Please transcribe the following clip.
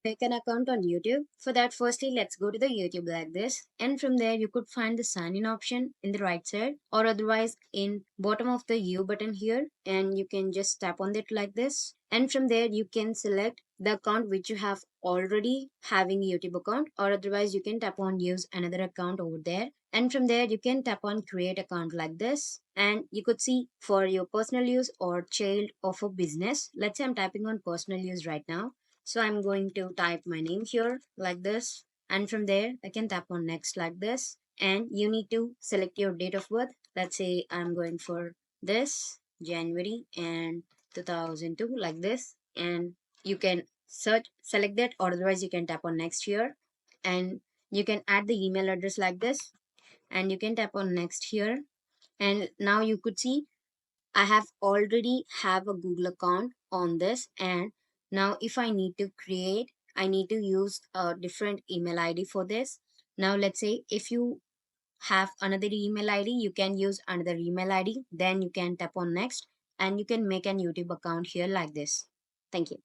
Make an account on YouTube. For that, firstly, let's go to the YouTube like this. And from there, you could find the sign in option in the right side or otherwise in bottom of the U button here. And you can just tap on it like this. And from there, you can select the account which you have already having YouTube account, or otherwise you can tap on use another account over there. And from there, you can tap on create account like this. And you could see for your personal use or child or for business. Let's say I'm typing on personal use right now. So I'm going to type my name here like this. And from there, I can tap on next like this. And you need to select your date of birth. Let's say I'm going for this January and 2002 like this. And you can select that, or otherwise you can tap on next here. And you can add the email address like this. And you can tap on next here. And now you could see I have already have a Google account on this, and now if I need to create, I need to use a different email ID for this. Now let's say if you have another email ID, you can use another email ID, then you can tap on next and you can make an YouTube account here like this. Thank you.